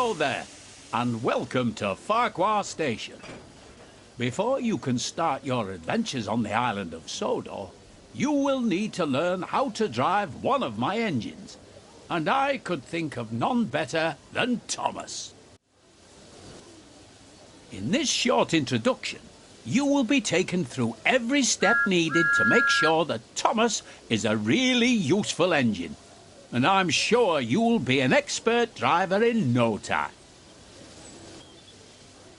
Hello there, and welcome to Farquhar Station. Before you can start your adventures on the island of Sodor, you will need to learn how to drive one of my engines. And I could think of none better than Thomas. In this short introduction, you will be taken through every step needed to make sure that Thomas is a really useful engine. And I'm sure you'll be an expert driver in no time.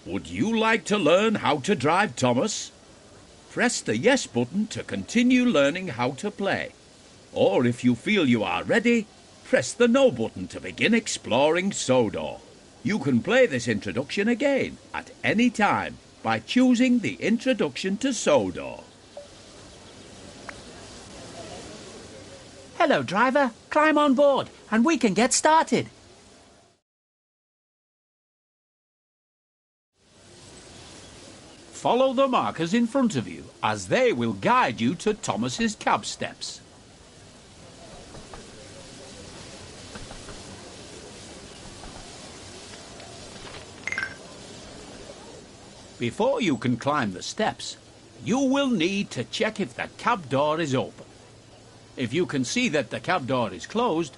Would you like to learn how to drive Thomas? Press the yes button to continue learning how to play. Or if you feel you are ready, press the no button to begin exploring Sodor. You can play this introduction again at any time by choosing the introduction to Sodor. Hello, driver. Climb on board and we can get started. Follow the markers in front of you as they will guide you to Thomas's cab steps. Before you can climb the steps, you will need to check if the cab door is open. If you can see that the cab door is closed,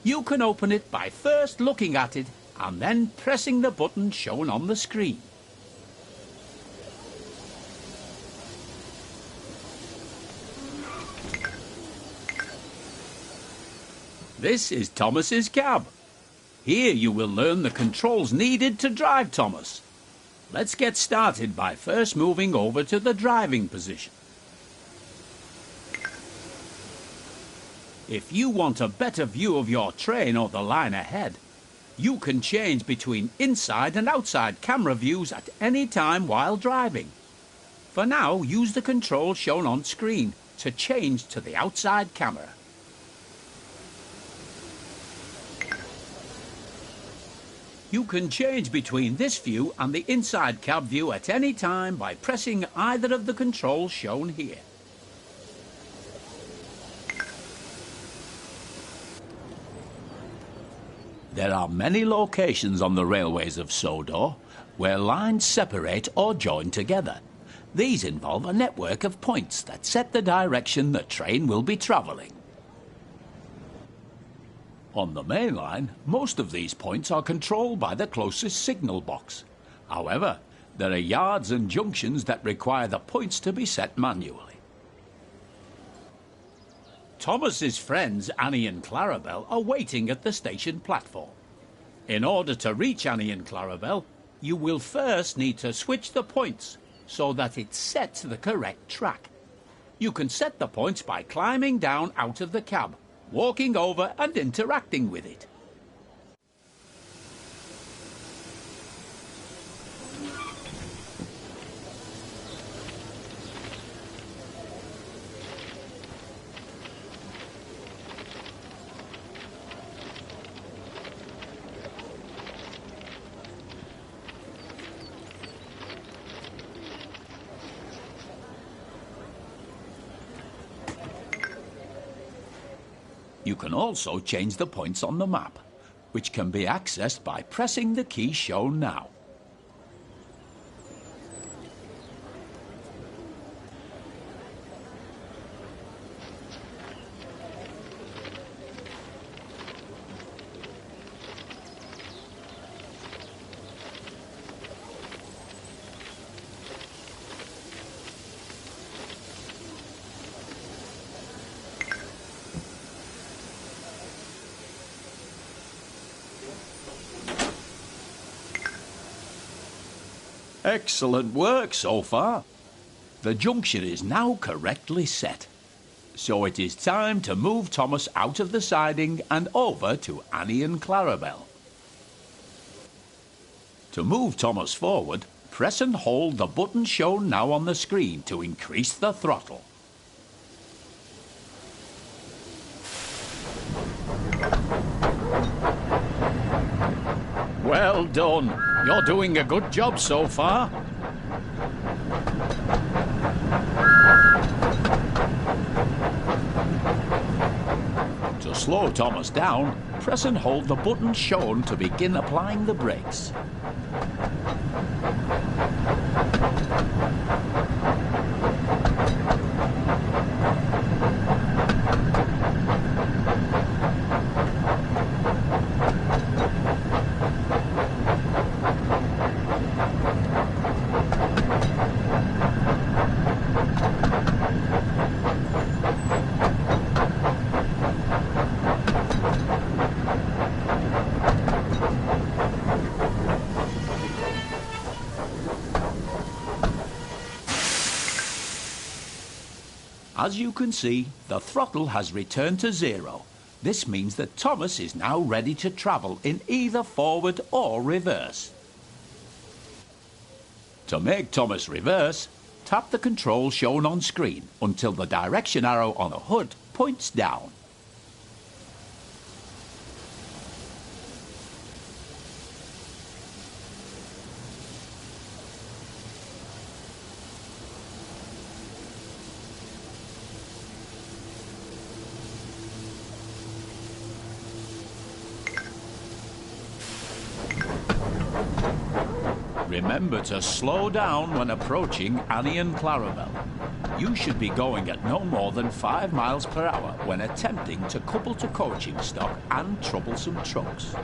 you can open it by first looking at it and then pressing the button shown on the screen. This is Thomas's cab. Here you will learn the controls needed to drive Thomas. Let's get started by first moving over to the driving position. If you want a better view of your train or the line ahead, you can change between inside and outside camera views at any time while driving. For now, use the controls shown on screen to change to the outside camera. You can change between this view and the inside cab view at any time by pressing either of the controls shown here. There are many locations on the railways of Sodor where lines separate or join together. These involve a network of points that set the direction the train will be travelling. On the main line, most of these points are controlled by the closest signal box. However, there are yards and junctions that require the points to be set manually. Thomas's friends Annie and Clarabel are waiting at the station platform. In order to reach Annie and Clarabel, you will first need to switch the points so that it sets the correct track. You can set the points by climbing down out of the cab, walking over and interacting with it. You can also change the points on the map, which can be accessed by pressing the key shown now. Excellent work so far. The junction is now correctly set. So it is time to move Thomas out of the siding and over to Annie and Clarabel. To move Thomas forward, press and hold the button shown now on the screen to increase the throttle. Well done. You're doing a good job so far. To slow Thomas down, press and hold the button shown to begin applying the brakes. As you can see, the throttle has returned to 0. This means that Thomas is now ready to travel in either forward or reverse. To make Thomas reverse, tap the control shown on screen until the direction arrow on the HUD points down. Remember to slow down when approaching Annie and Clarabel. You should be going at no more than 5 miles per hour when attempting to couple to coaching stock and troublesome trucks.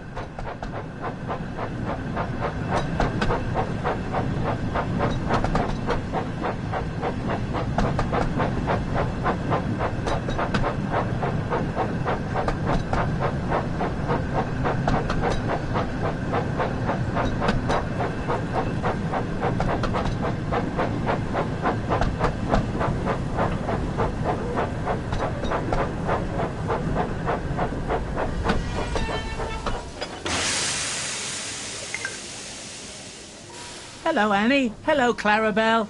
Hello, Annie. Hello, Clarabel.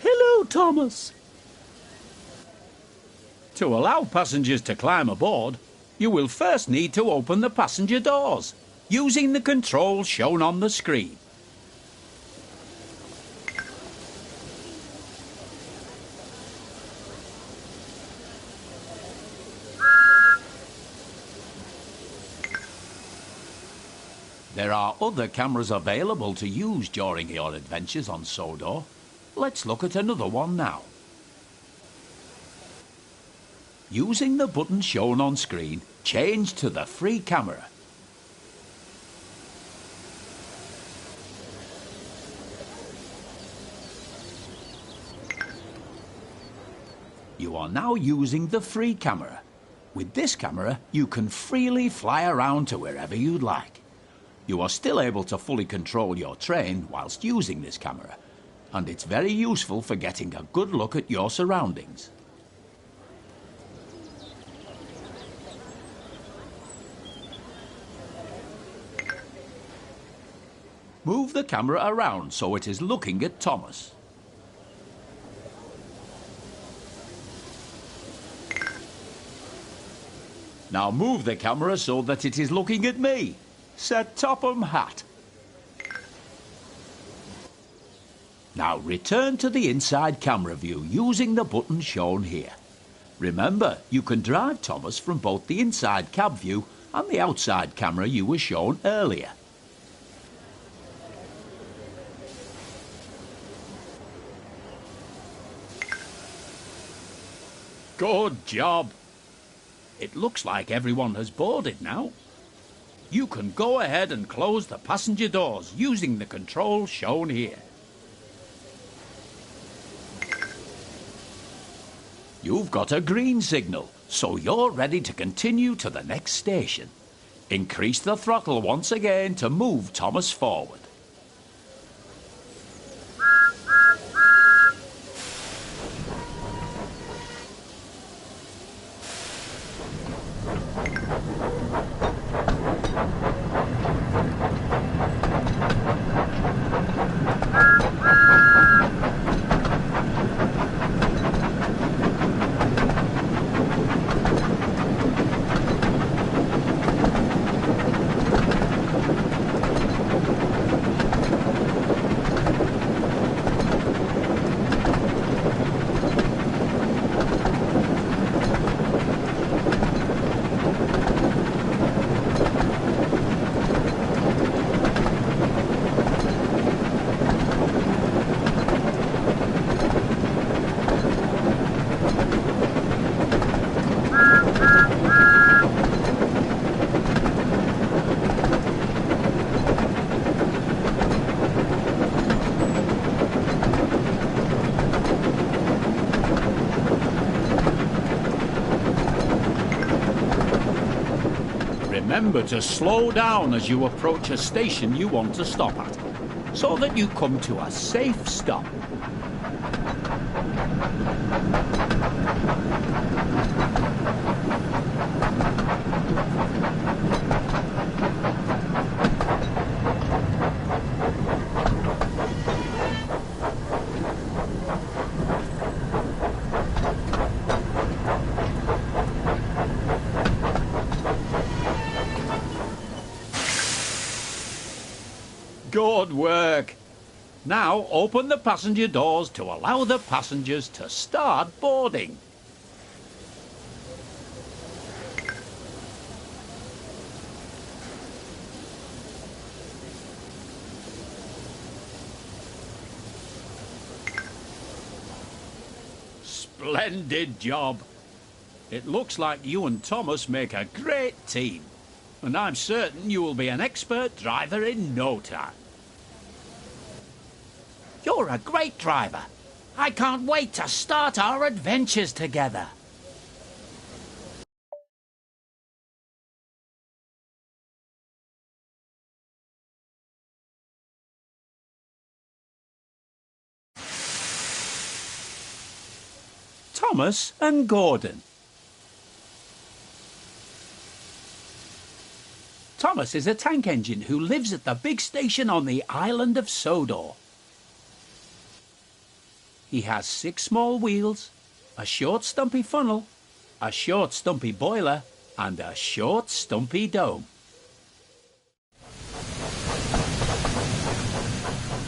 Hello, Thomas. To allow passengers to climb aboard, you will first need to open the passenger doors using the controls shown on the screen. There are other cameras available to use during your adventures on Sodor. Let's look at another one now. Using the button shown on screen, change to the free camera. You are now using the free camera. With this camera, you can freely fly around to wherever you'd like. You are still able to fully control your train whilst using this camera, and it's very useful for getting a good look at your surroundings. Move the camera around so it is looking at Thomas. Now move the camera so that it is looking at me. Set Topham hat. Now return to the inside camera view using the button shown here. Remember, you can drive Thomas from both the inside cab view and the outside camera you were shown earlier. Good job. It looks like everyone has boarded now. You can go ahead and close the passenger doors using the controls shown here. You've got a green signal, so you're ready to continue to the next station. Increase the throttle once again to move Thomas forward. Remember to slow down as you approach a station you want to stop at, so that you come to a safe stop. Good work. Now open the passenger doors to allow the passengers to start boarding. Splendid job. It looks like you and Thomas make a great team, and I'm certain you will be an expert driver in no time. You're a great driver. I can't wait to start our adventures together. Thomas and Gordon. Thomas is a tank engine who lives at the big station on the island of Sodor. He has 6 small wheels, a short stumpy funnel, a short stumpy boiler, and a short stumpy dome.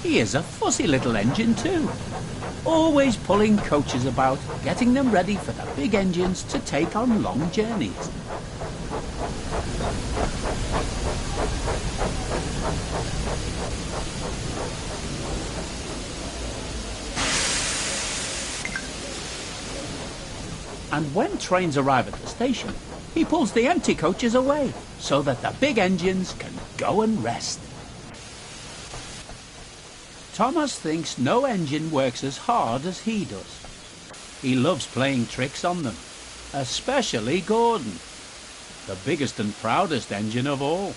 He is a fussy little engine too, always pulling coaches about, getting them ready for the big engines to take on long journeys. And when trains arrive at the station, he pulls the empty coaches away so that the big engines can go and rest. Thomas thinks no engine works as hard as he does. He loves playing tricks on them, especially Gordon, the biggest and proudest engine of all.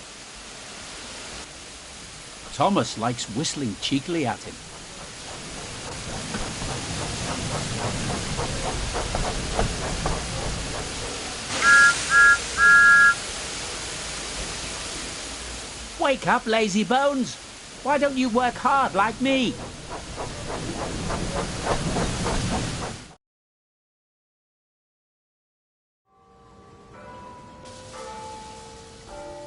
Thomas likes whistling cheekily at him. Wake up, lazy bones. Why don't you work hard like me?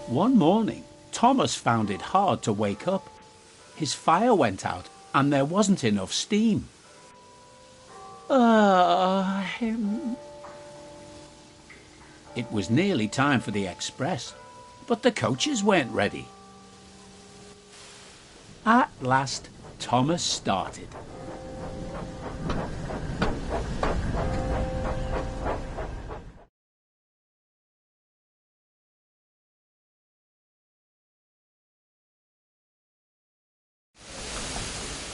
One morning, Thomas found it hard to wake up. His fire went out and there wasn't enough steam. It was nearly time for the express, but the coaches weren't ready. At last, Thomas started.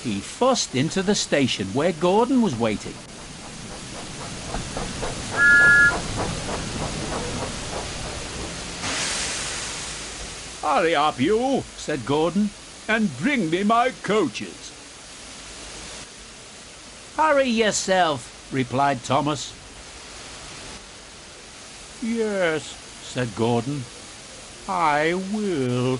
He fussed into the station where Gordon was waiting. "Hurry up, you," said Gordon, "and bring me my coaches." Hurry yourself, replied Thomas. "Yes," said Gordon, "I will."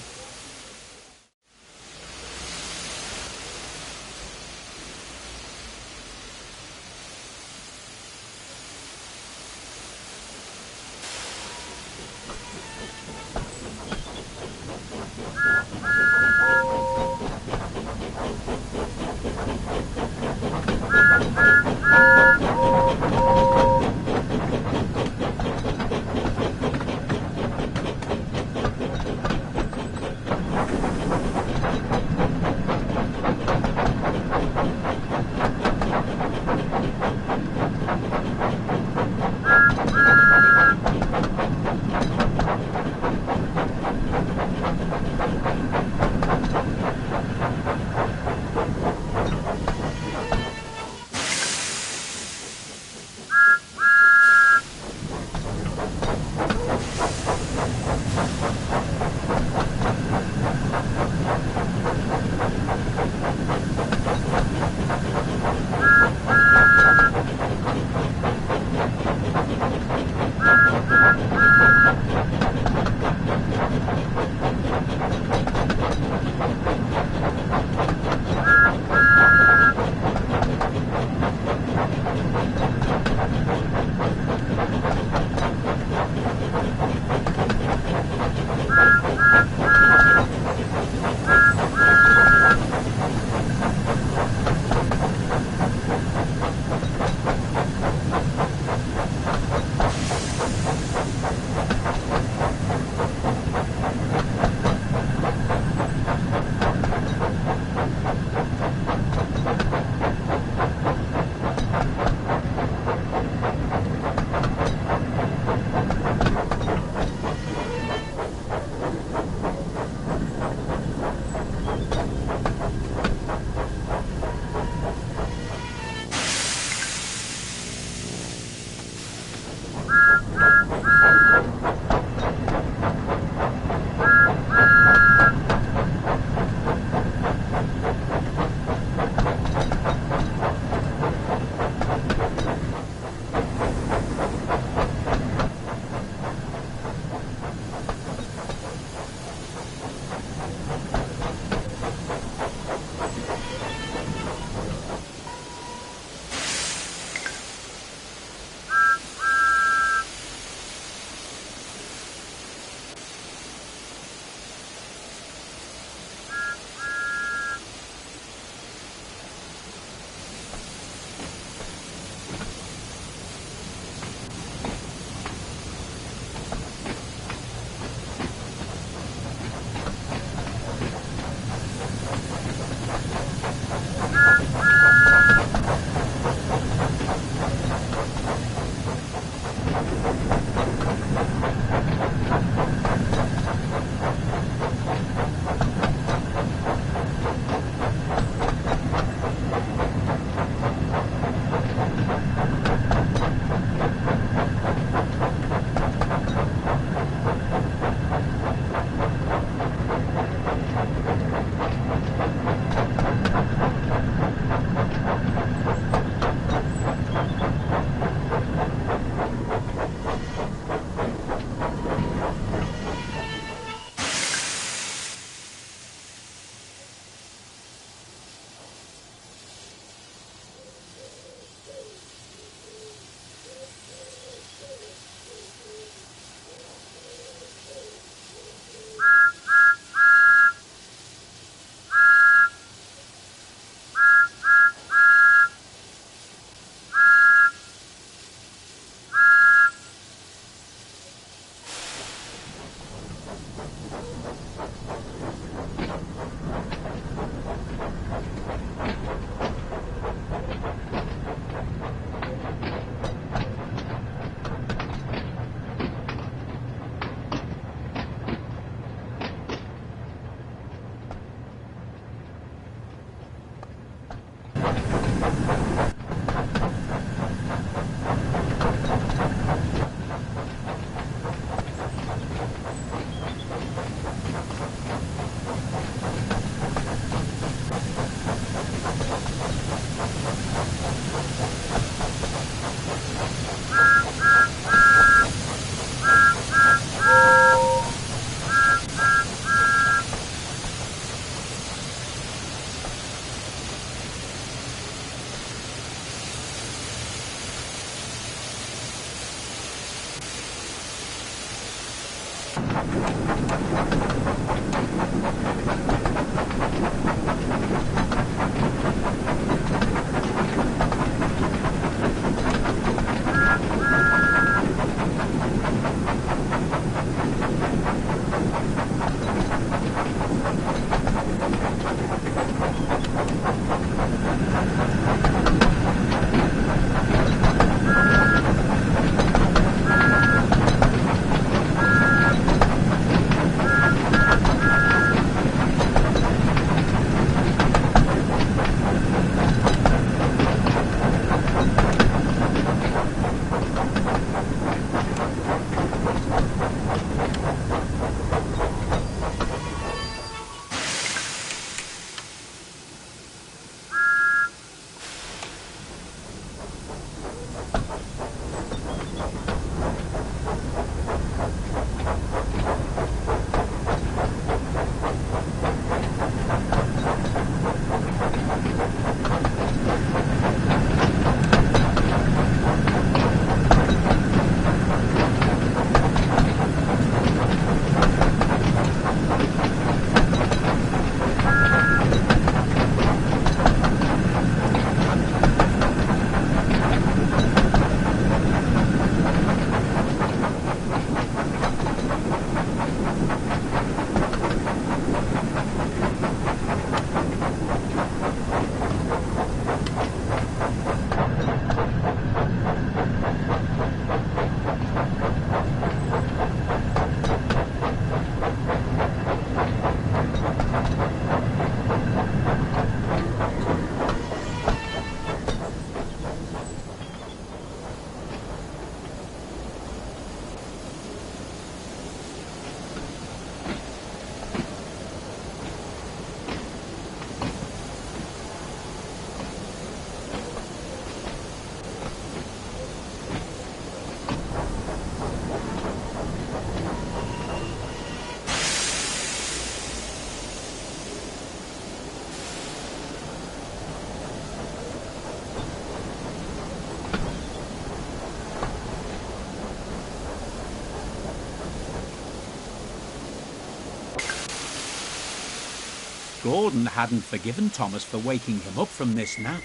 Gordon hadn't forgiven Thomas for waking him up from this nap.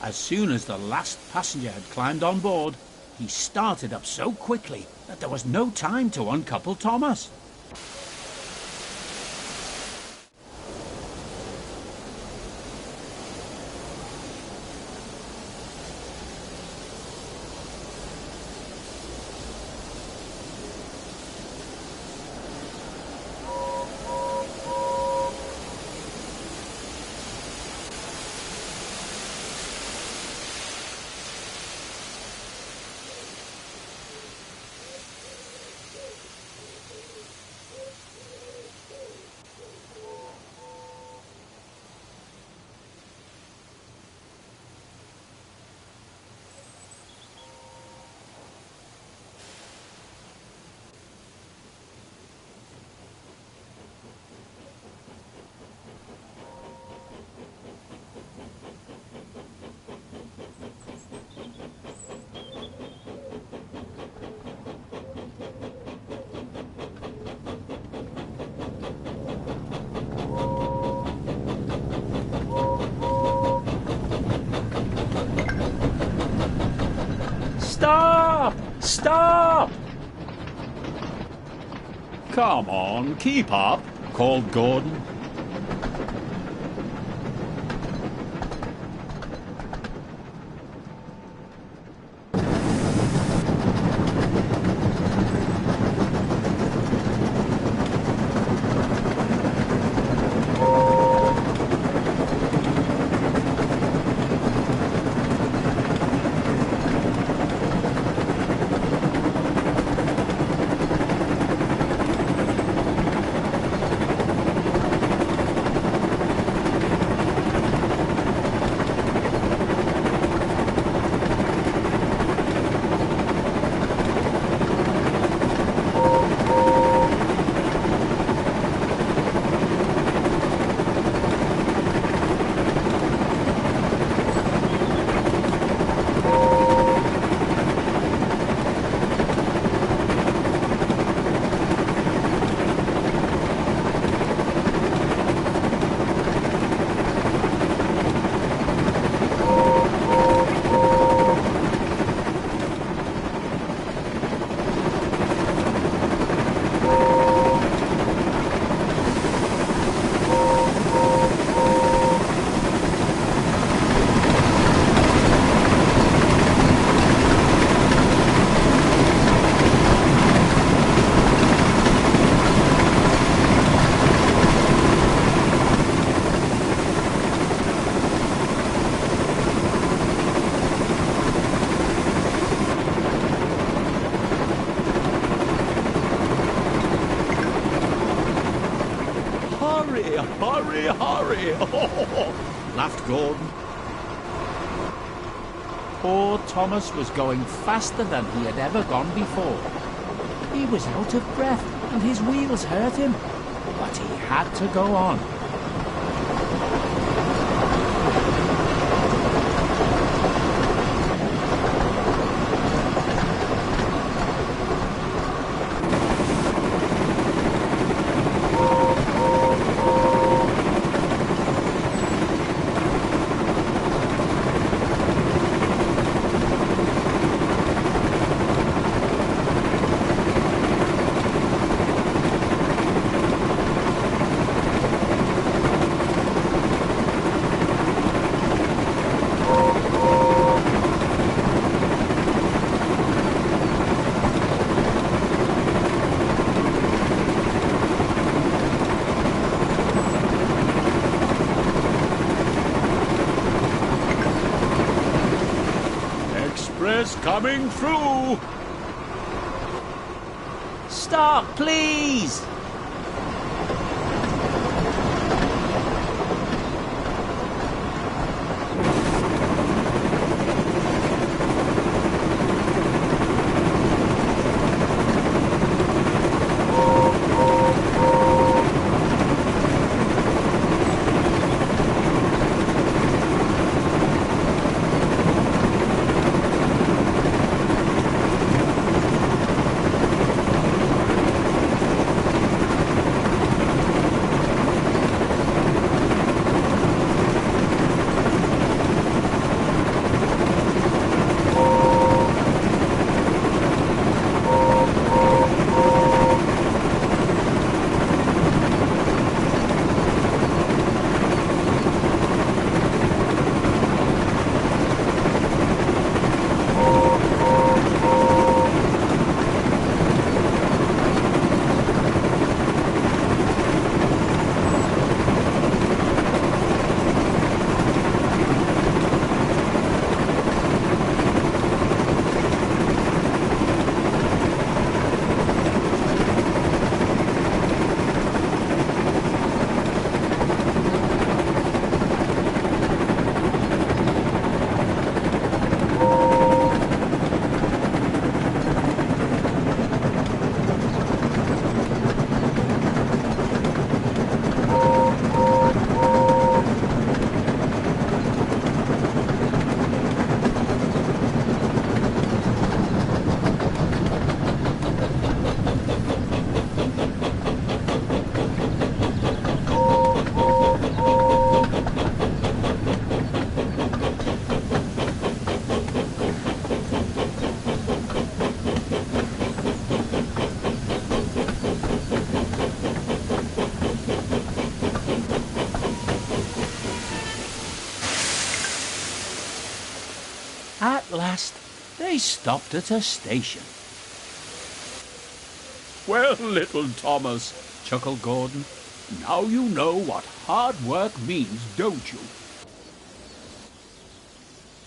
As soon as the last passenger had climbed on board, he started up so quickly that there was no time to uncouple Thomas. Stop! Stop! "Come on, keep up," called Gordon. laughed Gordon. Poor Thomas was going faster than he had ever gone before. He was out of breath and his wheels hurt him, but he had to go on. Coming through! Stop, please! At last, they stopped at a station. Well, little Thomas, chuckled Gordon, now you know what hard work means, don't you?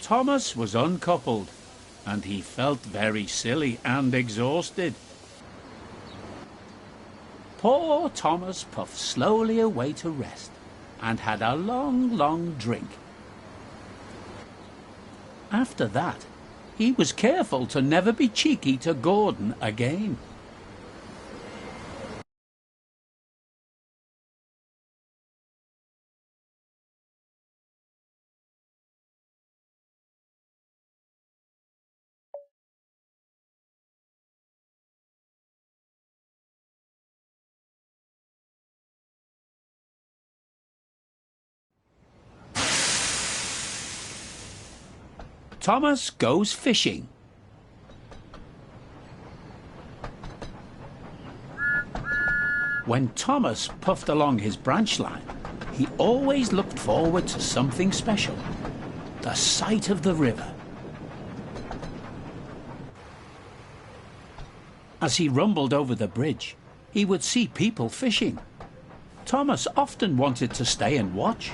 Thomas was uncoupled, and he felt very silly and exhausted. Poor Thomas puffed slowly away to rest, and had a long, long drink. After that, he was careful to never be cheeky to Gordon again. Thomas goes fishing. When Thomas puffed along his branch line, he always looked forward to something special, the sight of the river. As he rumbled over the bridge, he would see people fishing. Thomas often wanted to stay and watch.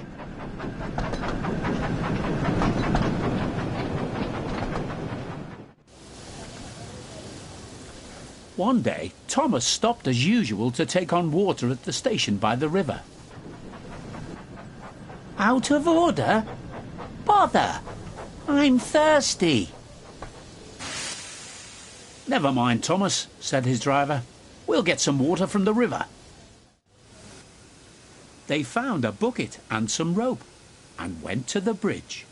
One day, Thomas stopped as usual to take on water at the station by the river. Out of order? Bother! I'm thirsty. Never mind, Thomas, said his driver. We'll get some water from the river. They found a bucket and some rope and went to the bridge.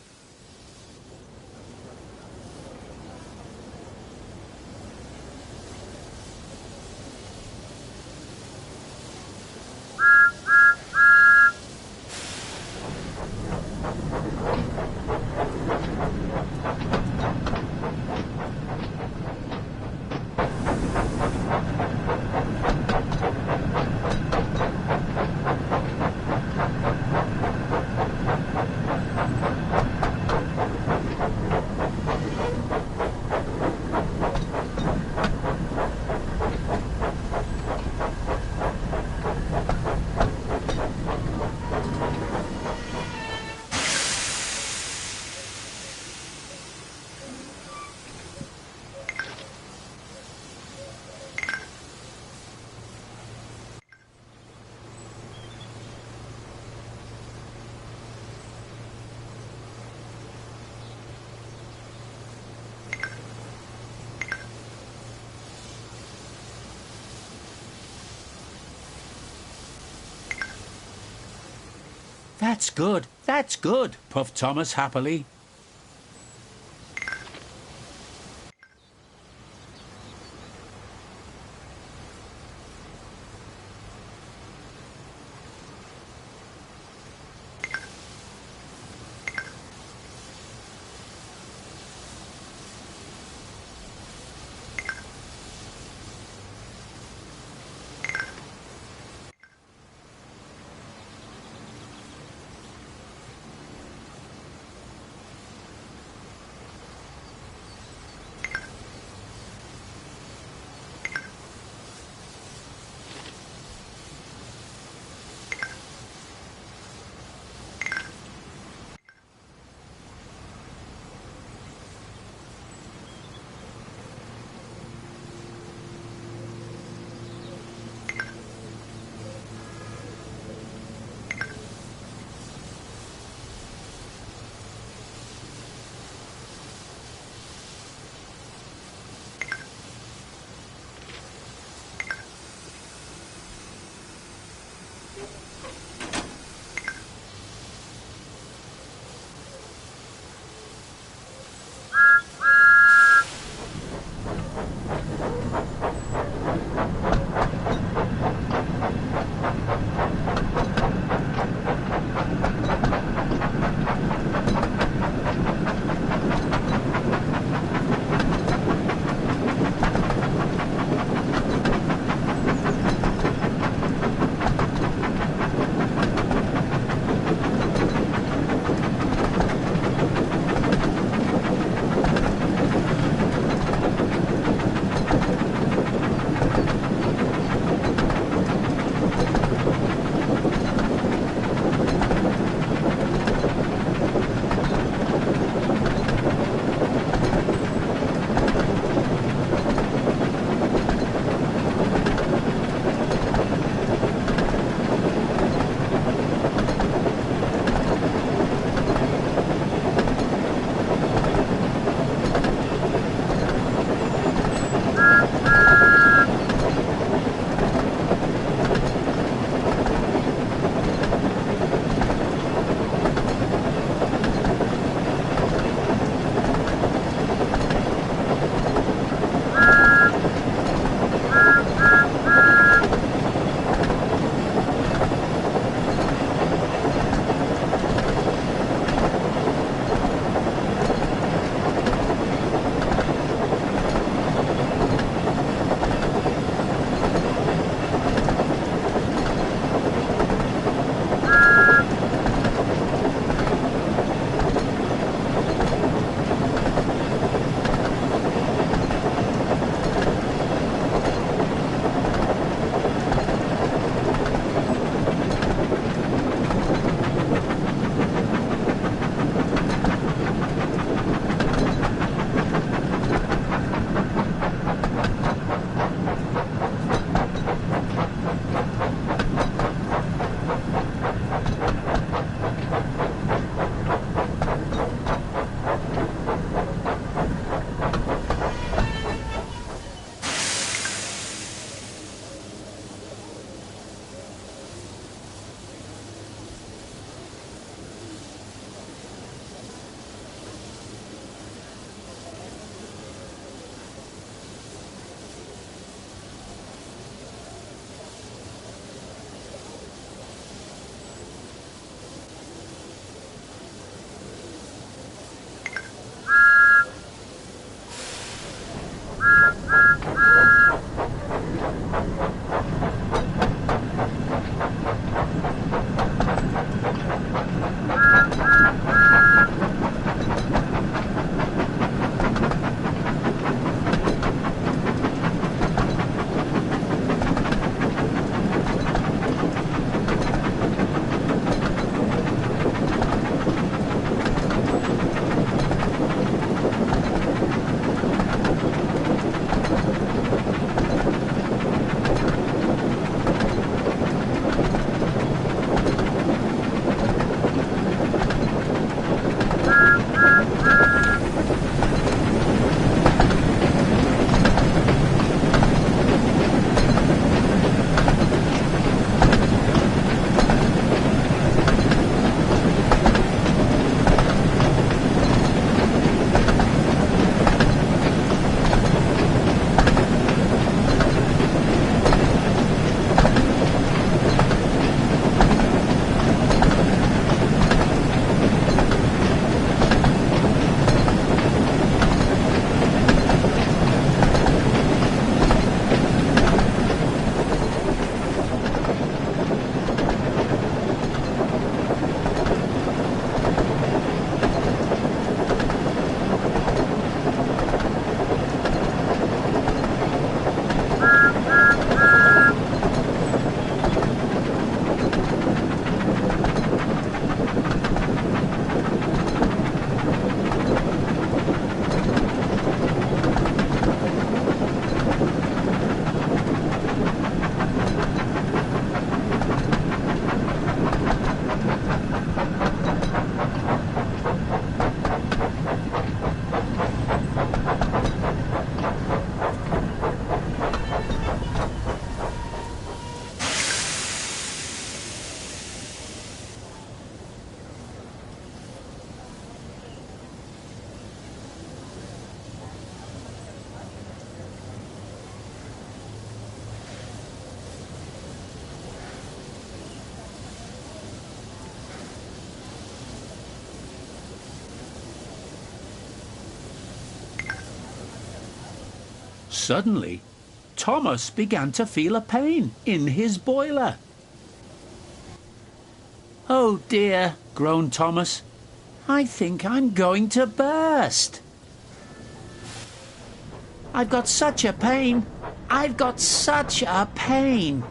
That's good, puffed Thomas happily. Suddenly, Thomas began to feel a pain in his boiler. "Oh dear," groaned Thomas. "I think I'm going to burst. I've got such a pain. I've got such a pain."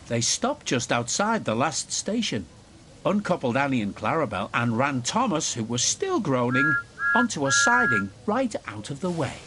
They stopped just outside the last station, uncoupled Annie and Clarabel, and ran Thomas, who was still groaning, onto a siding right out of the way.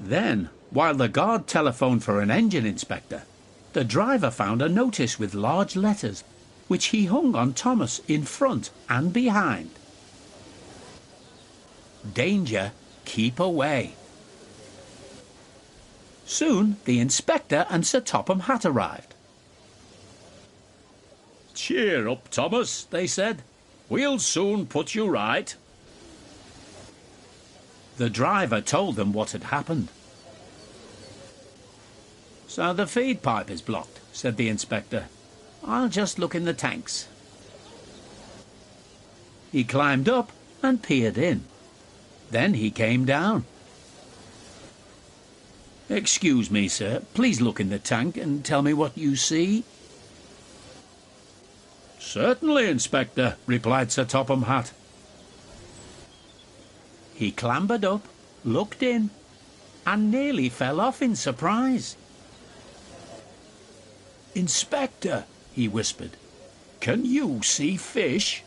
Then, while the guard telephoned for an engine inspector, the driver found a notice with large letters, which he hung on Thomas in front and behind. "Danger, keep away." Soon the inspector and Sir Topham Hatt arrived. "Cheer up, Thomas," they said. "We'll soon put you right." The driver told them what had happened. "So the feed pipe is blocked," said the inspector. "I'll just look in the tanks." He climbed up and peered in. Then he came down. "Excuse me, sir. Please look in the tank and tell me what you see." "Certainly, Inspector," replied Sir Topham Hatt. He clambered up, looked in, and nearly fell off in surprise. "Inspector," he whispered, "can you see fish?"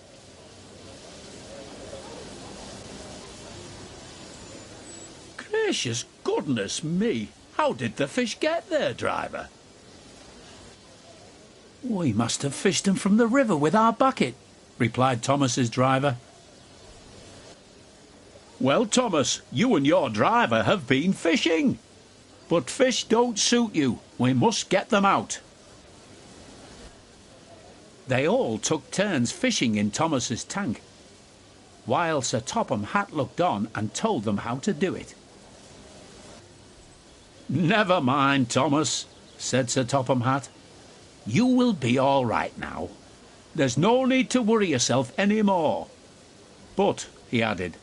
"Gracious goodness me! How did the fish get there, driver?" "We must have fished them from the river with our bucket," replied Thomas's driver. "Well, Thomas, you and your driver have been fishing. But fish don't suit you. We must get them out." They all took turns fishing in Thomas's tank, while Sir Topham Hatt looked on and told them how to do it. "Never mind, Thomas," said Sir Topham Hatt. "You will be all right now. There's no need to worry yourself any more. But," he added,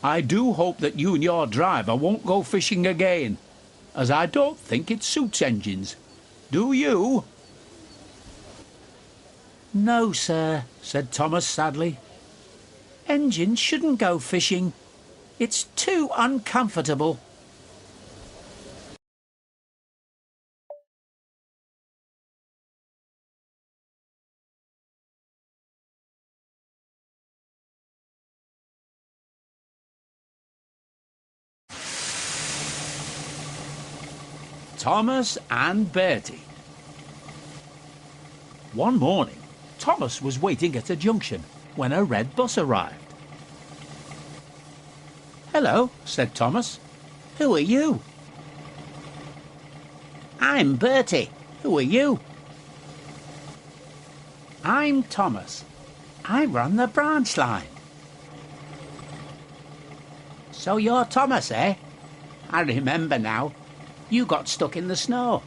"I do hope that you and your driver won't go fishing again, as I don't think it suits engines. Do you?" "No, sir," said Thomas sadly. "Engines shouldn't go fishing. It's too uncomfortable." Thomas and Bertie. One morning, Thomas was waiting at a junction when a red bus arrived. "Hello," said Thomas. "Who are you?" I'm Bertie. Who are you? "I'm Thomas. I run the branch line." So you're Thomas, eh? I remember now. You got stuck in the snow.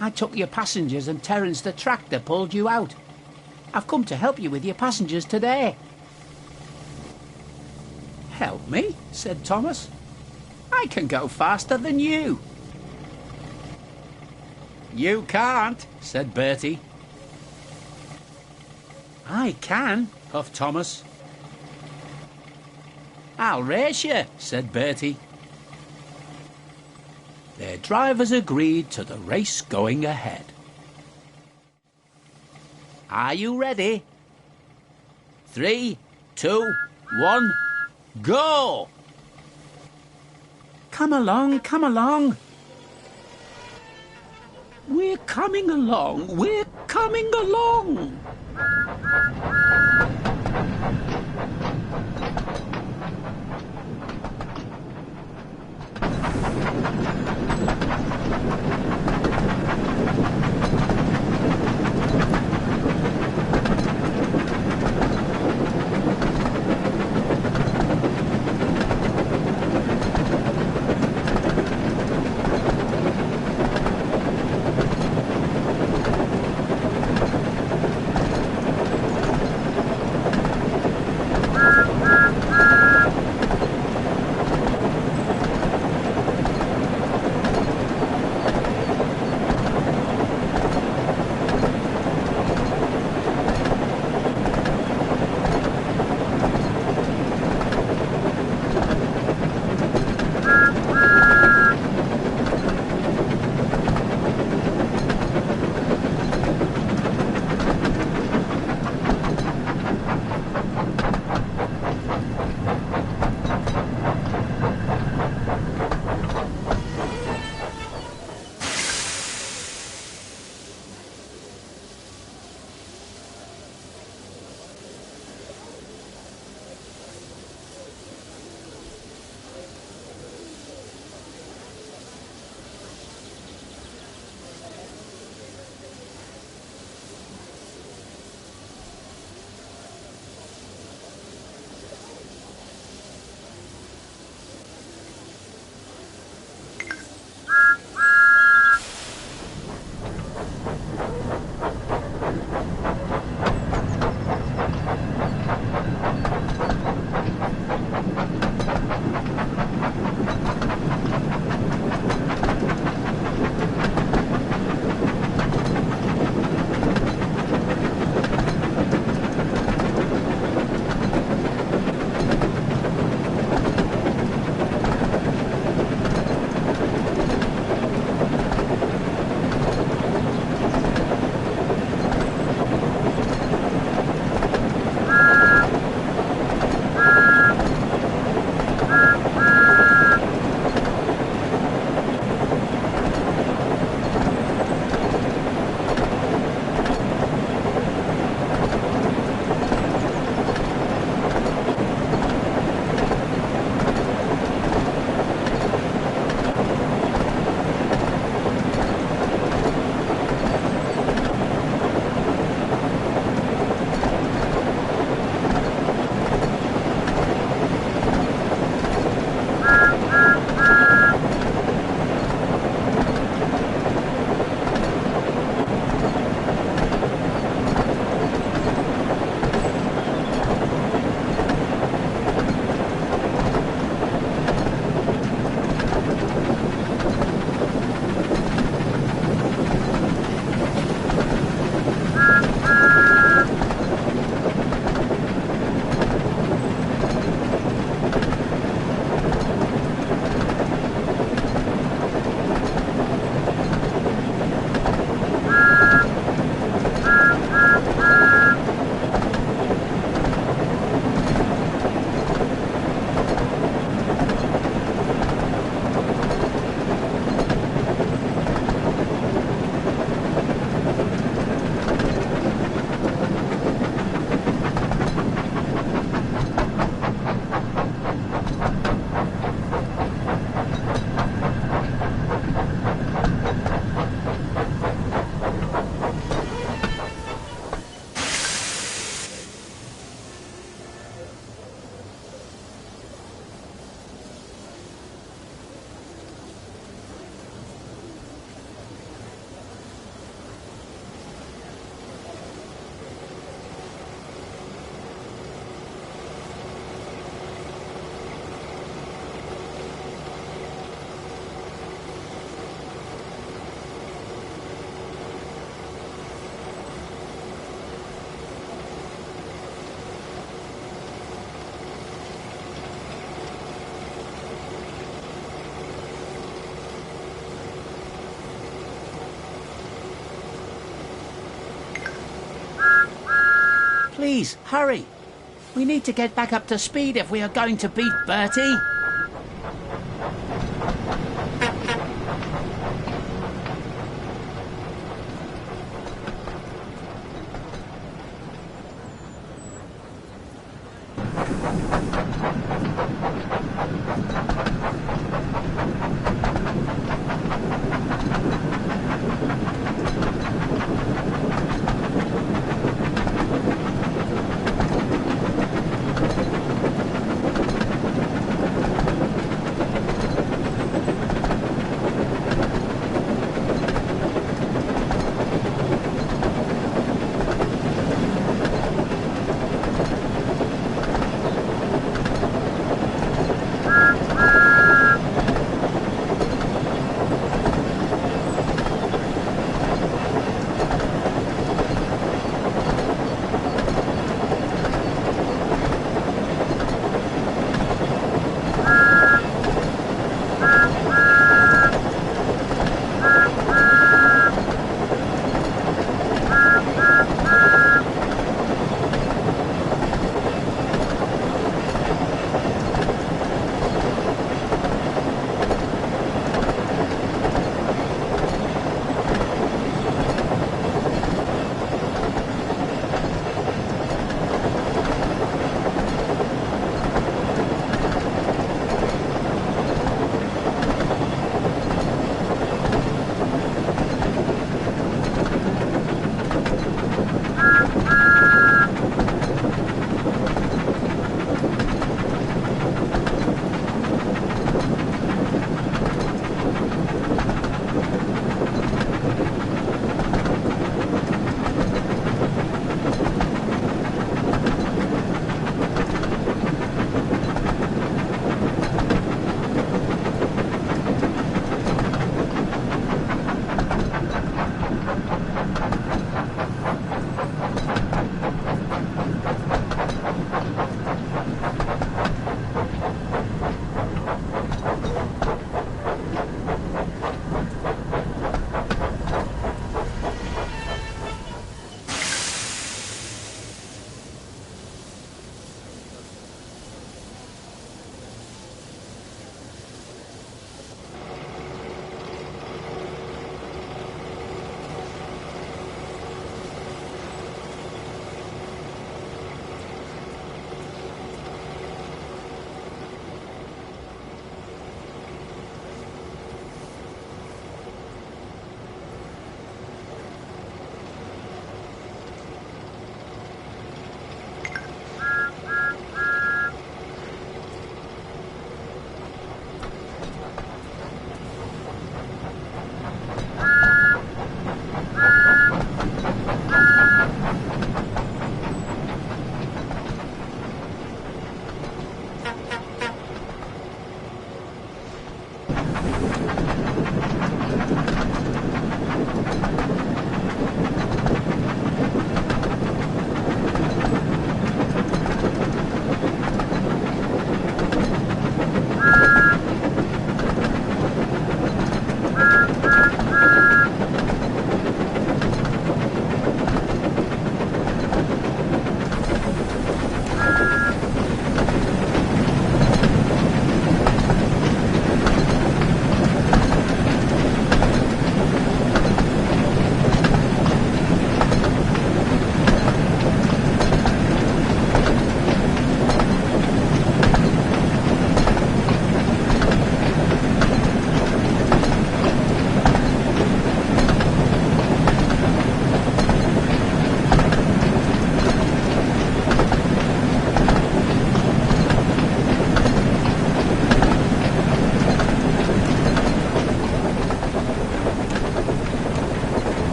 I took your passengers and Terence the tractor pulled you out. I've come to help you with your passengers today. "Help me?" said Thomas. I can go faster than you." "You can't," said Bertie. "I can," puffed Thomas. "I'll race you," said Bertie. Their drivers agreed to the race going ahead. Are you ready? 3, 2, 1, go! Come along, come along. We're coming along, we're coming along. Please, hurry. We need to get back up to speed if we are going to beat Bertie.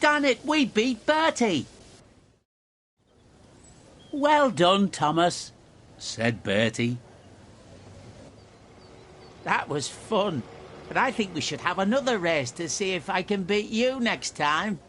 done it! We beat Bertie! Well done, Thomas, said Bertie. That was fun, but I think we should have another race to see if I can beat you next time.